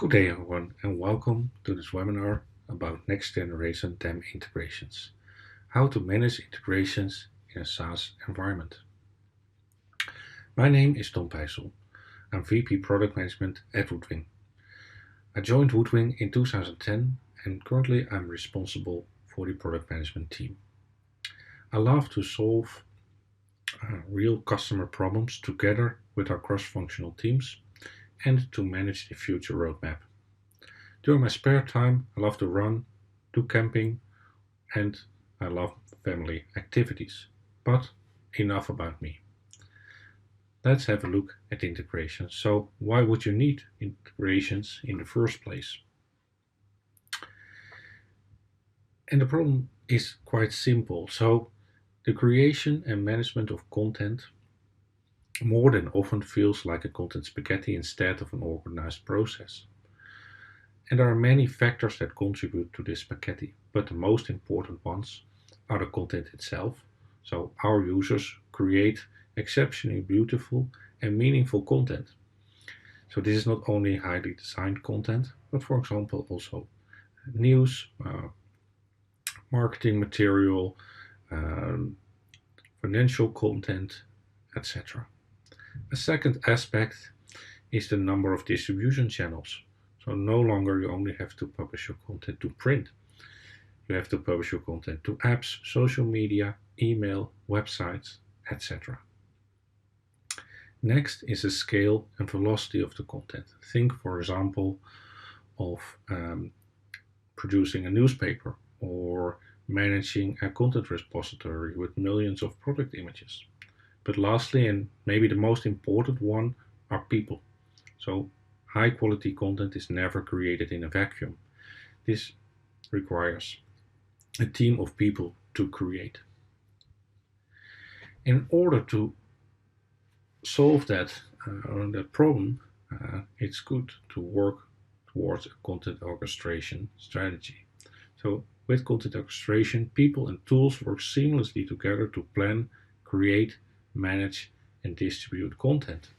Good day everyone and welcome to this webinar about next generation DAM integrations. How to manage integrations in a SaaS environment. My name is Pijsel. I'm VP Product Management at WoodWing. I joined WoodWing in 2010 and currently I'm responsible for the product management team. I love to solve real customer problems together with our cross-functional teams and to manage the future roadmap. During my spare time, I love to run, do camping, and I love family activities. But enough about me. Let's have a look at integrations. So why would you need integrations in the first place? And the problem is quite simple. So the creation and management of content more than often feels like a content spaghetti instead of an organized process. And there are many factors that contribute to this spaghetti, but the most important ones are the content itself. So our users create exceptionally beautiful and meaningful content. So this is not only highly designed content, but for example also news, marketing material, financial content, etc. A second aspect is the number of distribution channels. So no longer you only have to publish your content to print. You have to publish your content to apps, social media, email, websites, etc. Next is the scale and velocity of the content. Think, for example, of producing a newspaper or managing a content repository with millions of product images. But lastly, and maybe the most important one, are people. So high quality content is never created in a vacuum. This requires a team of people to create. In order to solve that problem, it's good to work towards a content orchestration strategy. So with content orchestration, people and tools work seamlessly together to plan, create, manage, and distribute content.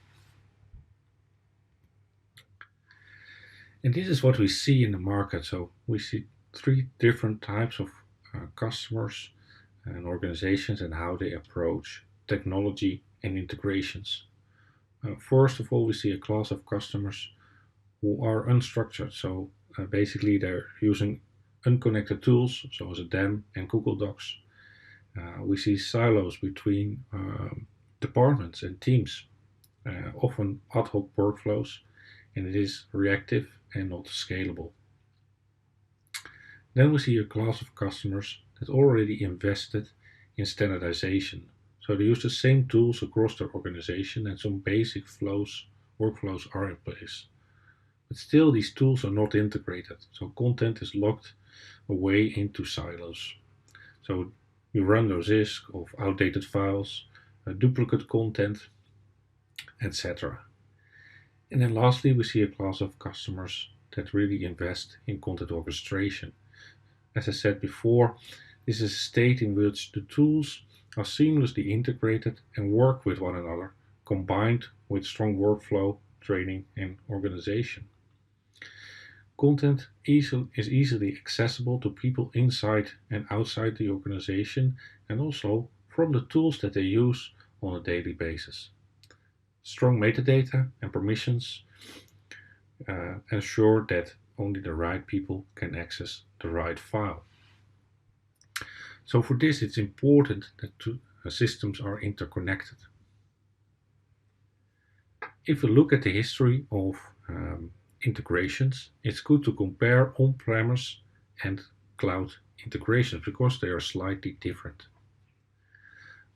And this is what we see in the market. So we see three different types of customers and organizations and how they approach technology and integrations. First of all, we see a class of customers who are unstructured. So basically they're using unconnected tools, so as a DAM and Google Docs. We see silos between departments and teams, often ad hoc workflows, and it is reactive and not scalable. Then we see a class of customers that already invested in standardization. So they use the same tools across their organization and some basic workflows are in place. But still these tools are not integrated, so content is locked away into silos. So you run those risks of outdated files, duplicate content, etc. And then lastly, we see a class of customers that really invest in content orchestration. As I said before, this is a state in which the tools are seamlessly integrated and work with one another, combined with strong workflow, training, and organization. Content is easily accessible to people inside and outside the organization, and also from the tools that they use on a daily basis. Strong metadata and permissions ensure that only the right people can access the right file. So for this, it's important that two systems are interconnected. If we look at the history of integrations, it's good to compare on-premise and cloud integrations because they are slightly different.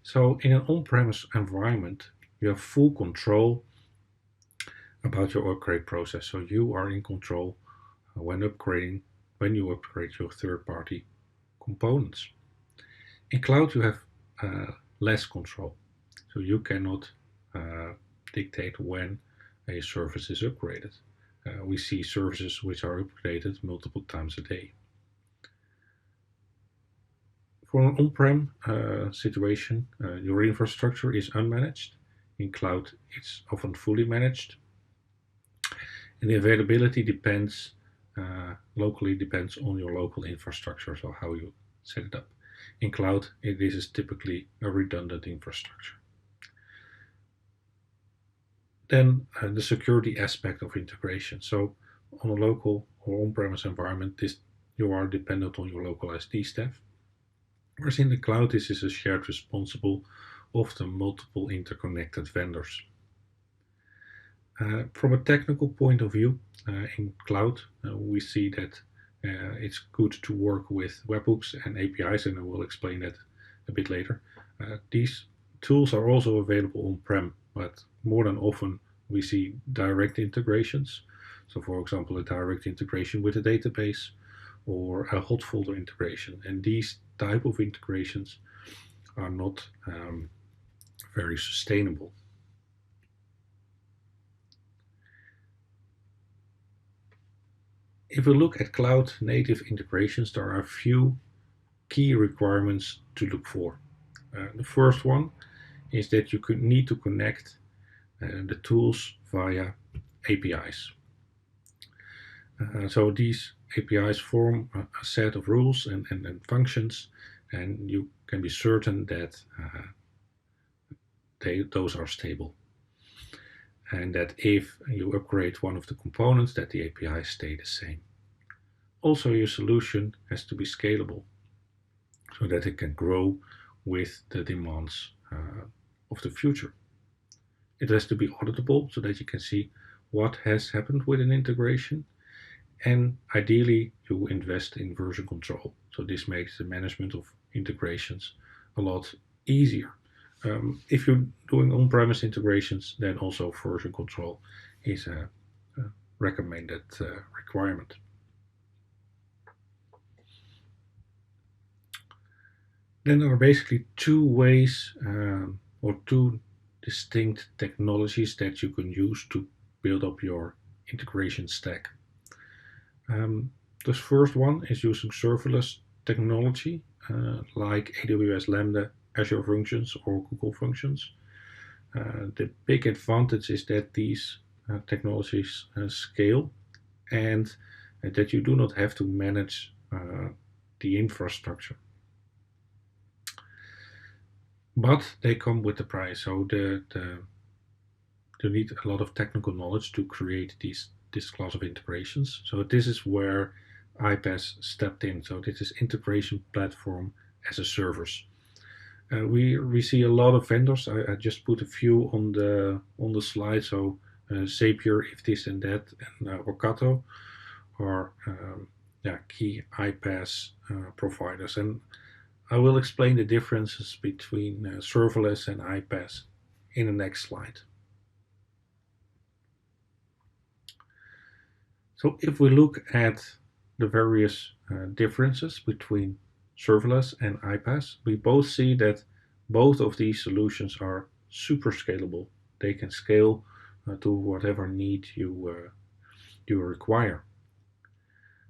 So in an on-premise environment, you have full control about your upgrade process. So you are in control when you upgrade your third-party components. In cloud, you have less control. So you cannot dictate when a service is upgraded. We see services which are upgraded multiple times a day. For an on-prem situation, your infrastructure is unmanaged. In cloud, it's often fully managed. And the availability depends locally depends on your local infrastructure, so how you set it up. In cloud, this is typically a redundant infrastructure. Then the security aspect of integration. So on a local or on-premise environment, you are dependent on your local SD staff. Whereas in the cloud, this is a shared responsible, often multiple interconnected vendors. From a technical point of view, in cloud, we see that it's good to work with webhooks and APIs, and I will explain that a bit later. These tools are also available on-prem, but more than often we see direct integrations. So for example, a direct integration with a database or a hot folder integration. And these type of integrations are not very sustainable. If we look at cloud native integrations, there are a few key requirements to look for. The first one is that you need to connect the tools via APIs. So these APIs form a set of rules and functions, and you can be certain that those are stable. And that if you upgrade one of the components, that the APIs stay the same. Also, your solution has to be scalable so that it can grow with the demands of the future. It has to be auditable so that you can see what has happened with an integration, and ideally you invest in version control. So this makes the management of integrations a lot easier. If you're doing on-premise integrations, then also version control is a recommended requirement. Then there are basically two ways or two distinct technologies that you can use to build up your integration stack. The first one is using serverless technology like AWS Lambda, Azure Functions, or Google Functions. The big advantage is that these technologies scale and that you do not have to manage the infrastructure. But they come with a price, so you need a lot of technical knowledge to create this class of integrations. So this is where iPass stepped in. So this is integration platform as a service. We see a lot of vendors. I just put a few on the slide. So Zapier, if this and that, and Workato are key iPaaS providers. And I will explain the differences between serverless and iPass in the next slide. So if we look at the various differences between serverless and iPass, we both see that both of these solutions are super scalable. They can scale to whatever need you require.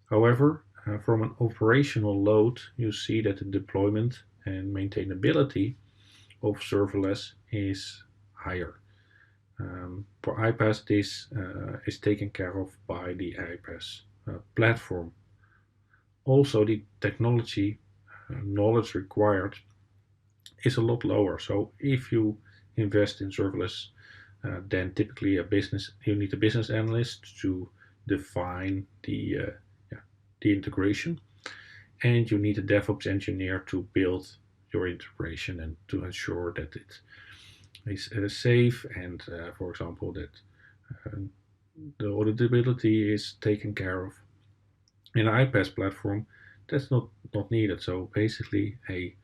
However, from an operational load, you see that the deployment and maintainability of serverless is higher. For iPass, this is taken care of by the iPass platform. Also, the technology knowledge required is a lot lower. So if you invest in serverless, then typically you need a business analyst to define the integration, and you need a DevOps engineer to build your integration and to ensure that it is safe and, for example, that the auditability is taken care of. In an iPaaS platform, that's not needed. So basically, a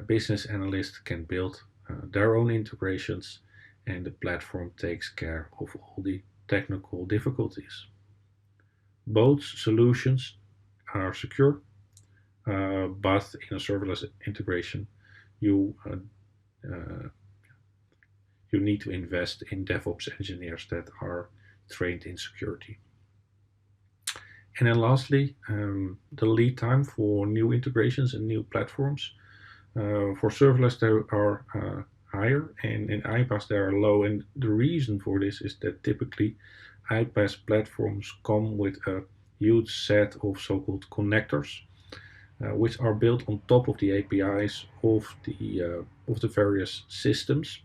business analyst can build their own integrations, and the platform takes care of all the technical difficulties. Both solutions are secure, but in a serverless integration, you need to invest in DevOps engineers that are trained in security. And then lastly, the lead time for new integrations and new platforms. For serverless, they are higher, and in iPaaS they are low. And the reason for this is that typically iPaaS platforms come with a huge set of so-called connectors, which are built on top of the APIs of the various systems.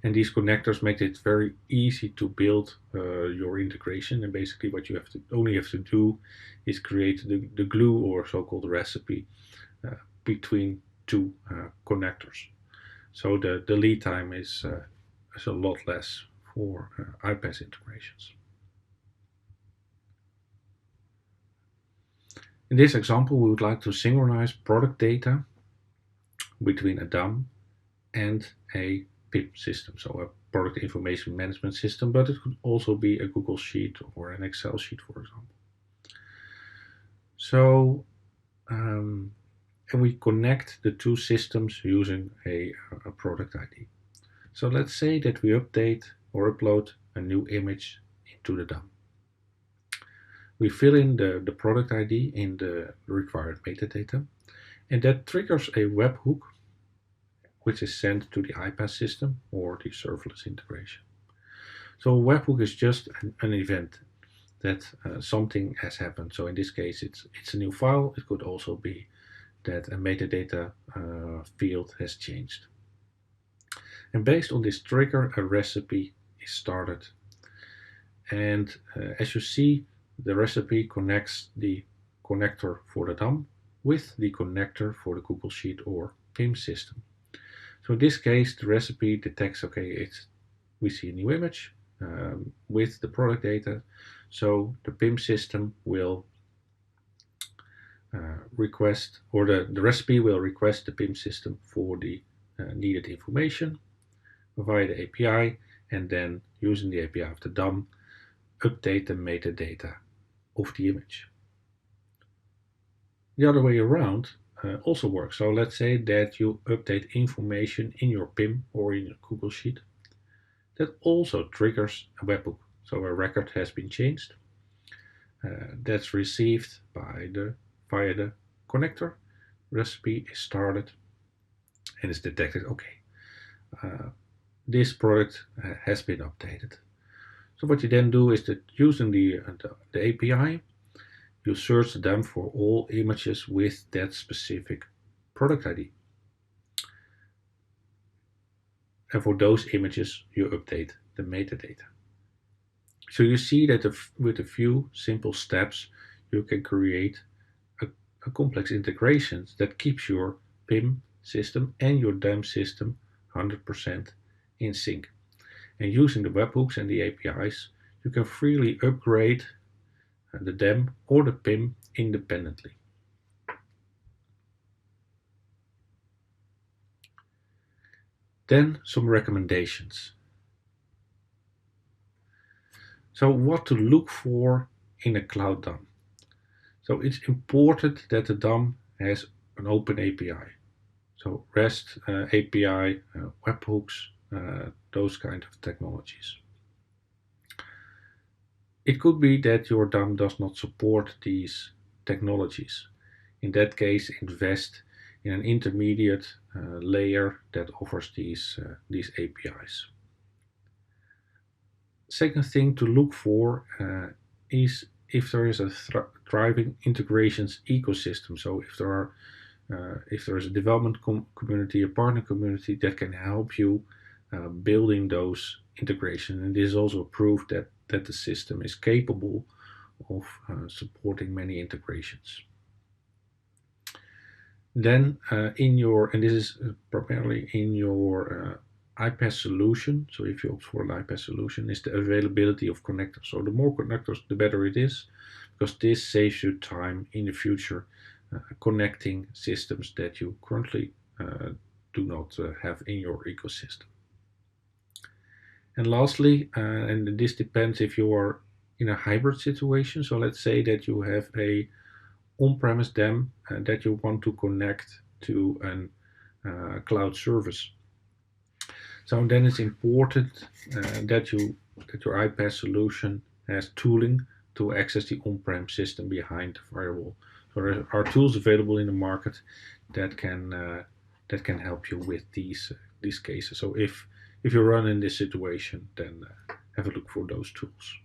And these connectors make it very easy to build your integration. And basically, what you only have to do is create the glue or so-called recipe between two connectors. So the lead time is a lot less for iPaaS integrations. In this example, we would like to synchronize product data between a DAM and a PIM system, so a product information management system, but it could also be a Google Sheet or an Excel sheet, for example. So, and we connect the two systems using a product ID. So let's say that we update or upload a new image into the DAM. We fill in the product ID in the required metadata, and that triggers a webhook which is sent to the iPass system or the serverless integration. So a webhook is just an event that something has happened. So in this case, it's a new file. It could also be that a metadata field has changed. And based on this trigger, a recipe is started. And as you see, the recipe connects the connector for the DAM with the connector for the Google Sheet or PIM system. So in this case, the recipe detects, okay, we see a new image with the product data. So the PIM system will request, or the recipe will request the PIM system for the needed information via the API, and then using the API of the DAM, update the metadata of the image. The other way around also works. So let's say that you update information in your PIM or in your Google Sheet. That also triggers a webhook. So a record has been changed. That's received via the connector. Recipe is started and is detected. Okay, this product has been updated. So what you then do is that using the API, you search the DAM for all images with that specific product ID. And for those images, you update the metadata. So you see that with a few simple steps, you can create a complex integration that keeps your PIM system and your DAM system 100% in sync. And using the webhooks and the APIs, you can freely upgrade the DAM or the PIM independently. Then some recommendations. So what to look for in a cloud DAM. So it's important that the DAM has an open API. So REST API, webhooks, those kind of technologies. It could be that your DAM does not support these technologies. In that case, invest in an intermediate layer that offers these APIs. Second thing to look for is if there is a thriving integrations ecosystem. So if there is a development community, a partner community that can help you building those integrations, and this is also proof that the system is capable of supporting many integrations. Then and this is primarily in your iPass solution. So if you opt for an iPass solution, is the availability of connectors. So the more connectors, the better it is, because this saves you time in the future connecting systems that you currently do not have in your ecosystem. And lastly, and this depends if you are in a hybrid situation. So let's say that you have a on-premise DAM that you want to connect to a cloud service. So then it's important that your iPass solution has tooling to access the on-prem system behind the firewall. So there are tools available in the market that can help you with these cases. So if you run in this situation, then have a look for those tools.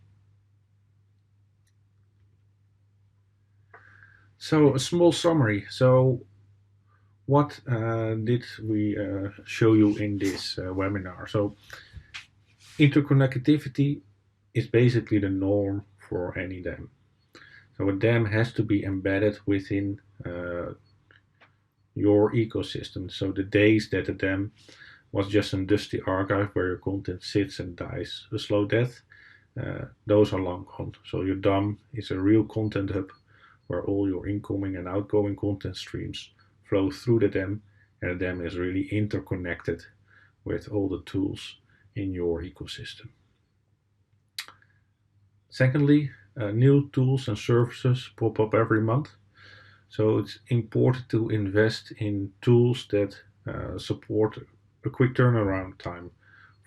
So a small summary. So what did we show you in this webinar? So interconnectivity is basically the norm for any DAM. So a DAM has to be embedded within your ecosystem. So the days that a DAM was just a dusty archive where your content sits and dies a slow death, those are long gone. So your DAM is a real content hub where all your incoming and outgoing content streams flow through the DAM, and the DAM is really interconnected with all the tools in your ecosystem. Secondly, new tools and services pop up every month. So it's important to invest in tools that support a quick turnaround time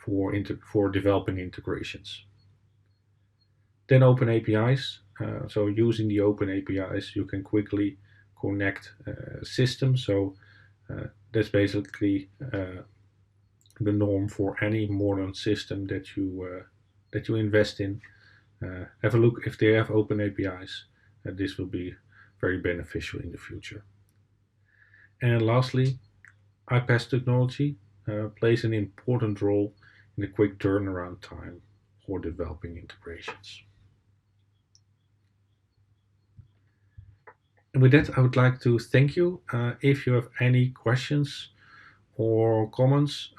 for developing integrations. Then open APIs. So using the open APIs, you can quickly connect systems. So that's basically the norm for any modern system that you invest in. Have a look if they have open APIs. This will be very beneficial in the future. And lastly, iPass technology plays an important role in the quick turnaround time for developing integrations. And with that, I would like to thank you. If you have any questions or comments,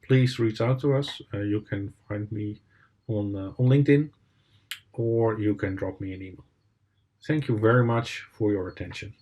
please reach out to us. You can find me on LinkedIn, or you can drop me an email. Thank you very much for your attention.